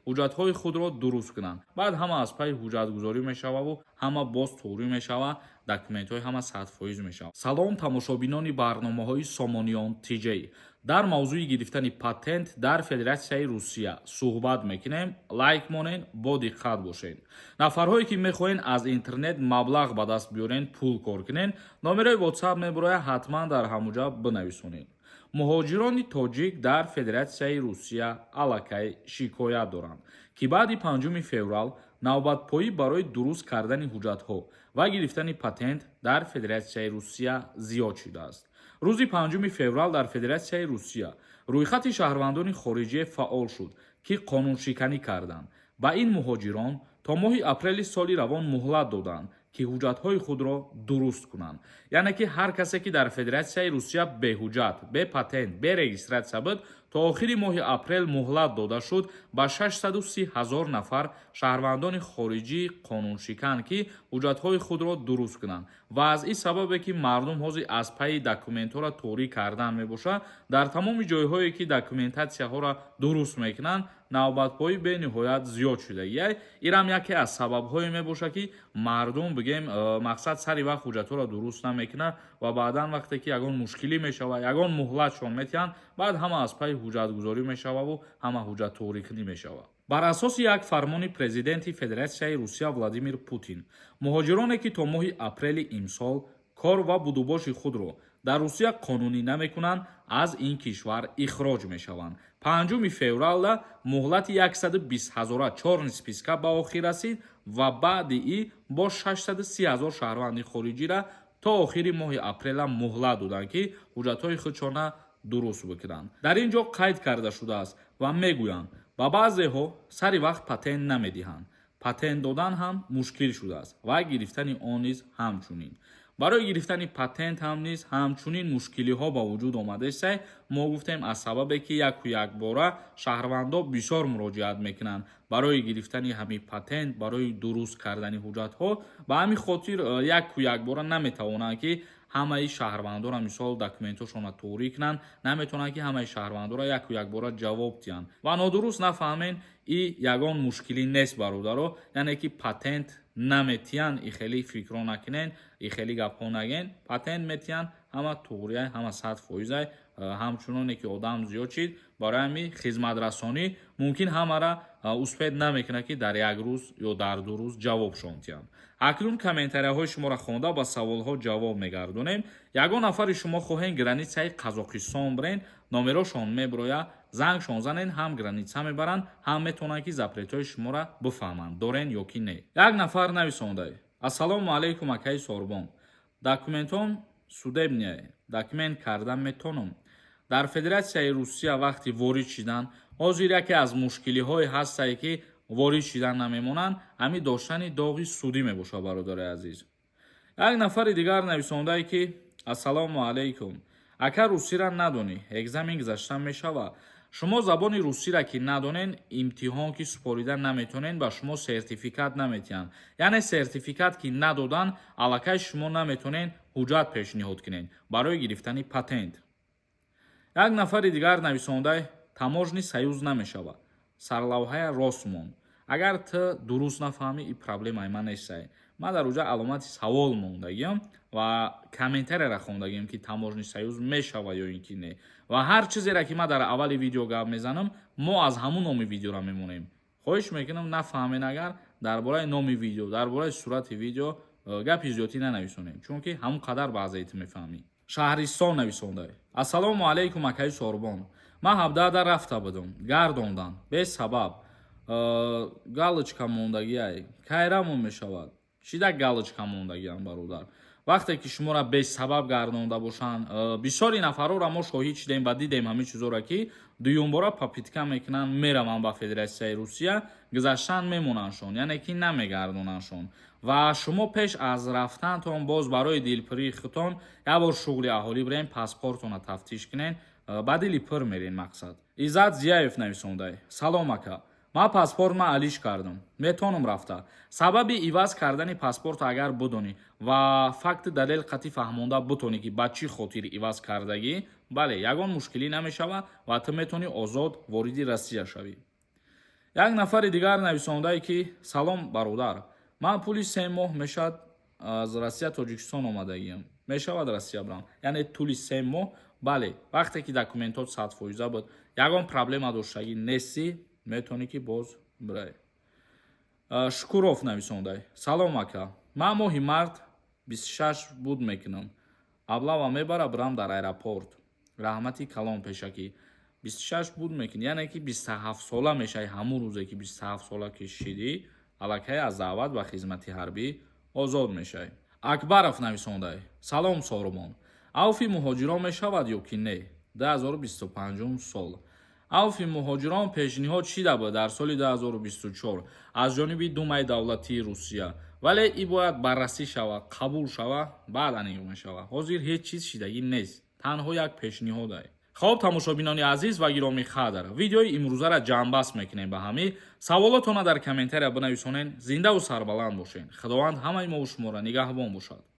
ҳуҷҷатҳои худро дуруст кунанд. Баъд ҳама аз пай ҳуҷҷатгузорӣ мешававу ҳама боз туғрӣ мешава, документҳои ҳама 100% мешавад. Салом тамошобинони барномаҳои Сомониён TJ. дар мавзӯи гирифтани патент дар Федератсияи Русия суҳбат мекунем. Лайк монен, бо диққат бошед. Нафарҳое ки мехоҳен аз интернет маблағ ба даст биёрен, пул кор кунен, номерои WhatsApp мебарояд ҳатман дар ҳамуҷа бинависонед. муҳоҷирони тоҷик дар Федератсияи Русия аллакай шикоят доранд, ки баъди 5 феврал навбатпоӣ барои дуруст кардани ҳуҷҷатҳо ва гирифтани патент дар Федератсияи Русия зиёд шудааст. рӯзи 5 феврал дар Федератсияи Русия рӯйхати шаҳрвандони хориҷие фаъол шуд, ки қонуншиканӣ карданд. Ба ин муҳоҷирон то моҳи апрели соли равон муҳлат доданд, ки ҳуҷҷатҳои худро дуруст кунанд. яъне ки ҳар касе ки дар Федератсияи Русия беҳуҷҷат, бепатент, берегистратсия буд, то охири моҳи апрел муҳлат дода шуд ба 630 000 нафар шаҳрвандони хориҷии қонуншикан, ки ҳуҷҷатҳои худро дуруст кунанд. ва аз ин сабабе ки мардум ҳозир аз пайи документҳоро торӣ кардан мебошад, дар тамоми ҷойҳое ки документатсияҳоро дуруст мекунанд, навбатпоӣ бениҳоят зиёд шуда. Ирам яке аз сабабҳое мебошад, ки мардум бигем мақсад сари вақт ҳуҷҷатҳоро дуруст намекунад ва баъдан вақте ки ягон мушкилӣ мешавад, ягон муҳлатшон метиҳанд, баъд ҳама аз пайи ҳуҷҷатгузорӣ мешававу ҳама ҳуҷҷатторикунӣ мешавад. Бар асоси як фармони президенти Федератсияи Русия Владимир Путин, муҳоҷироне ки то моҳи апрели имсол кор ва будубоши худро дар Русия қонунӣ намекунанд, аз ин кишвар ихроҷ мешаванд. 5 феврала муҳлати 120 000 чорни списка ба охир расид ва баъди ин бо 630 000 шаҳрванди хориҷира то охири моҳи апрела муҳлат доданд, ки ҳуҷҷатҳои худшона дуруст бикунанд. дар ин ҷо қайд карда шудааст ва мегӯянд, ба баъзеҳо сари вақт патент намедиҳанд. патент додан ҳам мушкил шудааст ва гирифтани он низ ҳамчунин. барои гирифтани патент ҳам низ ҳамчунин мушкилиҳо ба вуҷуд омадааст. мо гуфтем аз сабабе ки яку якбора шаҳрвандо бисёр муроҷиат мекунанд барои гирифтани ҳамин патент, барои дуруст кардани ҳуҷҷатҳо. ба ҳамин хотир яку якбора наметавонанд ки ҳамаи шаҳрвандора мисол документҳошонро торӣ кунанд, наметавонанд ки ҳамаи шаҳрвандора яку якбора ҷавоб диҳанд. ва нодуруст нафаҳмен, ин ягон мушкилӣ нест бародаро, яъне ки патент наметиҳанд, и хеле фикро накунен, и хеле гапҳо нагӯен. патент метиҳанд, ҳама туғрия, ҳама 100%, ҳамчуноне ки одам зиёд шид, барои ҳамин хизматрасонӣ мумкин ҳамара успед намекунад ки дар як рӯз ё дар 2 рӯз ҷавобшон диҳанд. акнун комментарияҳои шуморо хонда ба саволҳо ҷавоб мегардонем. ягон нафари шумо хоҳем границаи Қазоқистон бирен, номерошон мебарояд, зангшон занен, ҳам граница мебаранд, ҳам метавонанд ки запретҳои шуморо бифаҳманд, дорен ё ки не. як нафар нависонда: ассалому алайкум акаи Сорбон. документон судебния, документ кардан метонам. дар Федератсияи Русия вақти ворид шидан, ҳозир яке аз мушкилиҳое ҳастае ки ворид шидан намемонанд, ҳамин доштани доғи судӣ мебошад, бародари азиз. як нафари дигар нависондае ки ассалому алайкум. ака русиро надонӣ, экзамен гузашта мешавад. шумо забони русиро ки надонен, имтиҳон ки супорида наметонен, ба шумо сертификат наметиҳанд. яъне сертификат ки надодан, аллакай шумо наметонен ҳуҷҷат пешниҳод кунен барои гирифтани патент. як нафари дигар нависонда: таможни саюз намешавад. сарлавҳая рост монд. агар ту дуруст нафаҳмӣ, ин проблемаи ман нестае. ман дар уҷа аломати савол мондагиам ва комментарияро хондагиам ки таможни саюз мешавад ё ин ки не. ва ҳар чизеро ки ман дар аввали видео гап мезанам, мо аз ҳамун номи видеоро мемонем. хоҳиш мекунам нафаҳмен, агар дар бораи номи видео, дар бораи сурати видео гапи зиёдӣ нанависонем, чунки ҳамун қадар баъзеи ту мефаҳмӣ. шаҳристон нависонда: ассалому алайкум акаи Сорбон. ман 17 рафта будам, гардондан бесабаб. галочка мондагиай кайрамон мешавад. чида галочка мондагиам бародар. вақте ки шуморо бесабаб гардонда бошанд, бисёри нафарора мо шоҳид шудем ва дидем ҳамин чизоро ки дуюмбора попитка мекунанд, мераванд ба Федератсияи Русия, гузаштан мемонандшон, яъне ки намегардонандшон. ва шумо пеш аз рафтантон боз барои дилпирии худтон як бор шуғли аҳолӣ бирен, паспортонро тафтиш кунен, ба дили пир мерен мақсад. Иззат Зияев нависонда: салом ака. ман паспортма алиш кардам, метонам рафта. сабаби иваз кардани паспорт агар будонӣ ва факти далел қатъӣ фаҳмонда бутонӣ ки ба чӣ хотир иваз кардагӣ, бале, ягон мушкилӣ намешавад ва ту метавонӣ озод вориди Россия шавӣ. як нафари дигар нависондае ки салом бародар, ман пули 3 моҳ мешавад аз Россия Тоҷикистон омадагиам, мешавад Россия бурам, яъне тӯли 3 моҳ. бале вақте ки документот 100% буд, ягон проблема доштагӣ нести, метавонӣ ки боз бирай. Шукуров нависондае, салом ака, ман моҳи март 26 буд мекунам, аблава мебара бирам дар аэропорт, раҳмати калон пешакӣ 26 буд мекунӣ, яъне ки 27 сола мешавӣ, ҳамун рӯзе ки 27 сола кишидӣ, аллакай аз даъват ба хизмати ҳарбӣ озод мешавӣ. Акбаров нависондае, салом Сорумон, авфи муҳоҷирон мешавад ё ки не? 2025 сол. авфи муҳоҷирон пешниҳод шуда буд дар соли 2024 аз ҷониби Думаи давлатии Русия, вале ин бояд баррасӣ шава, қабул шава, баъд анеқ мешава. ҳозир ҳеҷ чиз шидагӣ нест, танҳо як пешниҳод аст. хоб тамошобинони азиз ва гиромии қадр, видеои имрӯзаро ҷамъбаст мекунем ба ҳамӣ. саволотона дар комментария бинависонен. зиндаву сарбаланд бошед. худованд ҳамаи мову шуморо нигаҳбон бошад.